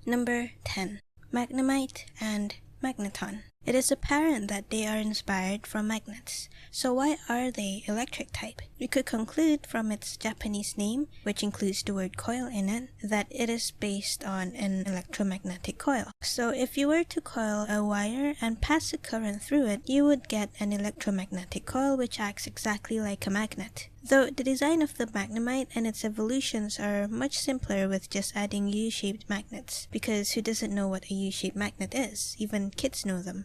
Number 10. Magnemite and Magneton. It is apparent that they are inspired from magnets. So why are they electric type? We could conclude from its Japanese name, which includes the word coil in it, that it is based on an electromagnetic coil. So if you were to coil a wire and pass a current through it, you would get an electromagnetic coil which acts exactly like a magnet. Though the design of the Magnemite and its evolutions are much simpler with just adding U-shaped magnets, because who doesn't know what a U-shaped magnet is? Even kids know them.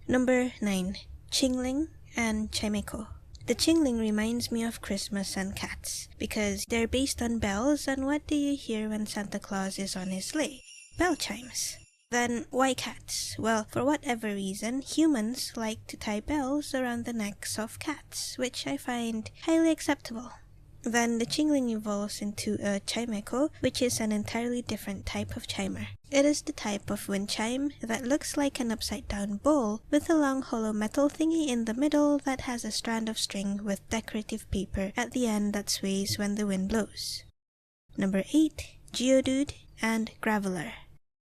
Number 9. Chingling and Chimeko. The Chingling reminds me of Christmas and cats, because they're based on bells, and what do you hear when Santa Claus is on his sleigh? Bell chimes. Then why cats? Well, for whatever reason, humans like to tie bells around the necks of cats, which I find highly acceptable. Then the Chingling evolves into a Chimeko, which is an entirely different type of chimer. It is the type of wind chime that looks like an upside-down bowl with a long hollow metal thingy in the middle that has a strand of string with decorative paper at the end that sways when the wind blows. Number 8. Geodude and Graveler.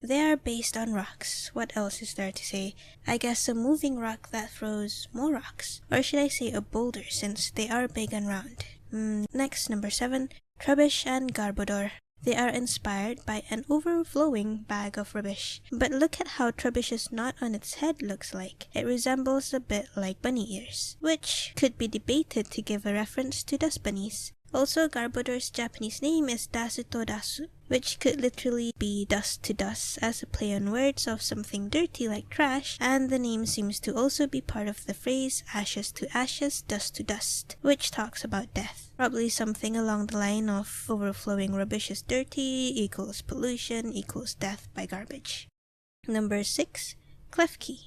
They are based on rocks. What else is there to say? I guess a moving rock that throws more rocks. Or should I say a boulder, since they are big and round. Next, number 7. Trubbish and Garbodor. They are inspired by an overflowing bag of rubbish. But look at how Trubbish's knot on its head looks like. It resembles a bit like bunny ears, which could be debated to give a reference to dust bunnies. Also, Garbodor's Japanese name is Dasu to Dasu, which could literally be dust to dust as a play on words of something dirty like trash, and the name seems to also be part of the phrase ashes to ashes, dust to dust, which talks about death. Probably something along the line of overflowing rubbish is dirty equals pollution equals death by garbage. Number 6. Klefki.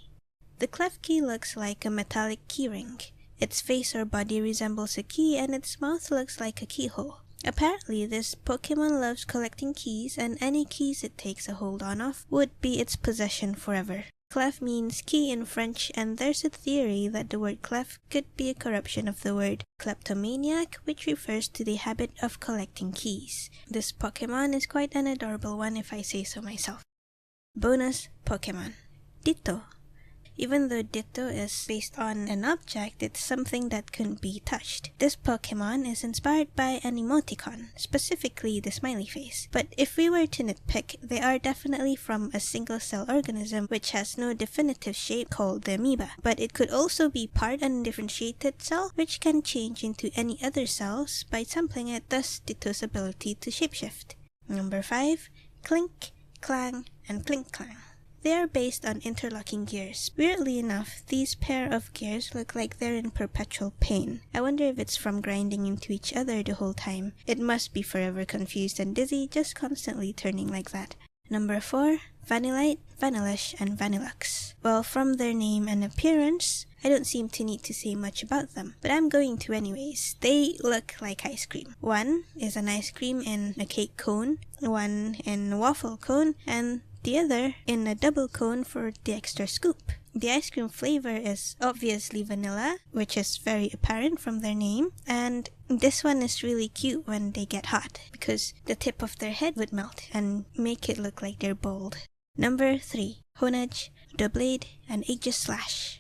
The Klefki looks like a metallic keyring. Its face or body resembles a key and its mouth looks like a keyhole. Apparently, this Pokemon loves collecting keys, and any keys it takes a hold on of would be its possession forever. Clef means key in French, and there's a theory that the word clef could be a corruption of the word kleptomaniac, which refers to the habit of collecting keys. This Pokemon is quite an adorable one if I say so myself. Bonus Pokemon. Ditto. Even though Ditto is based on an object, it's something that couldn't be touched. This Pokemon is inspired by an emoticon, specifically the smiley face. But if we were to nitpick, they are definitely from a single-cell organism which has no definitive shape called the amoeba. But it could also be part undifferentiated cell which can change into any other cells by sampling it, thus Ditto's ability to shapeshift. Number 5. Clink, Clang, and Clink Clang. They are based on interlocking gears. Weirdly enough, these pair of gears look like they're in perpetual pain. I wonder if it's from grinding into each other the whole time. It must be forever confused and dizzy, just constantly turning like that. Number 4. Vanillite, Vanillish, and Vanillux. Well, from their name and appearance, I don't seem to need to say much about them, but I'm going to anyways. They look like ice cream. One is an ice cream in a cake cone, one in a waffle cone, and the other in a double cone for the extra scoop. The ice cream flavor is obviously vanilla, which is very apparent from their name, and this one is really cute when they get hot, because the tip of their head would melt and make it look like they're bald. Number 3. Honedge, Doublade, and Aegislash.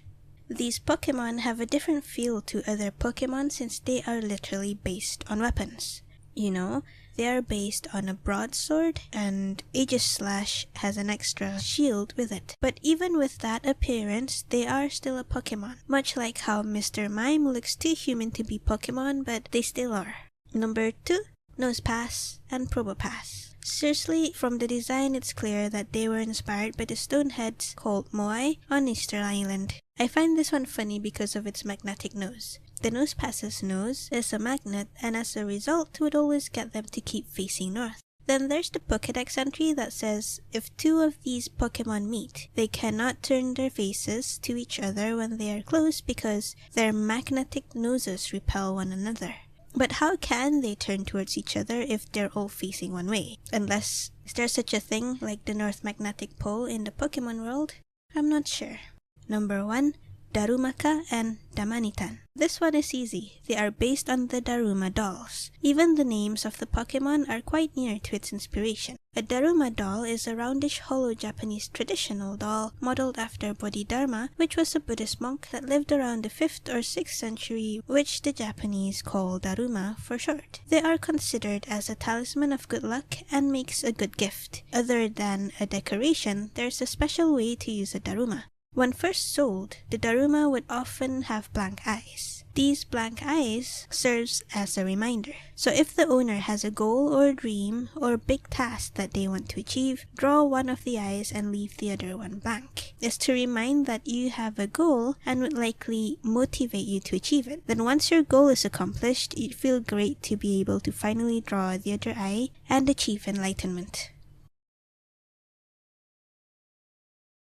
These Pokemon have a different feel to other Pokemon since they are literally based on weapons. You know, they are based on a broadsword, and Aegislash has an extra shield with it. But even with that appearance, they are still a Pokemon. Much like how Mr. Mime looks too human to be Pokemon, but they still are. Number 2. Nosepass and Probopass. Seriously, from the design it's clear that they were inspired by the stone heads called Moai on Easter Island. I find this one funny because of its magnetic nose. The Nosepass's nose is a magnet, and as a result would always get them to keep facing north. Then there's the Pokédex entry that says if two of these Pokemon meet, they cannot turn their faces to each other when they are close because their magnetic noses repel one another. But how can they turn towards each other if they're all facing one way? Unless, is there such a thing like the North Magnetic Pole in the Pokemon world? I'm not sure. Number 1. Darumaka and Damanitan. This one is easy. They are based on the Daruma dolls. Even the names of the Pokemon are quite near to its inspiration. A Daruma doll is a roundish hollow Japanese traditional doll modeled after Bodhidharma, which was a Buddhist monk that lived around the 5th or 6th century, which the Japanese call Daruma for short. They are considered as a talisman of good luck and makes a good gift. Other than a decoration, there's a special way to use a Daruma. When first sold, the Daruma would often have blank eyes. These blank eyes serves as a reminder. So if the owner has a goal or a dream or big task that they want to achieve, draw one of the eyes and leave the other one blank. It's to remind that you have a goal and would likely motivate you to achieve it. Then once your goal is accomplished, it feels great to be able to finally draw the other eye and achieve enlightenment.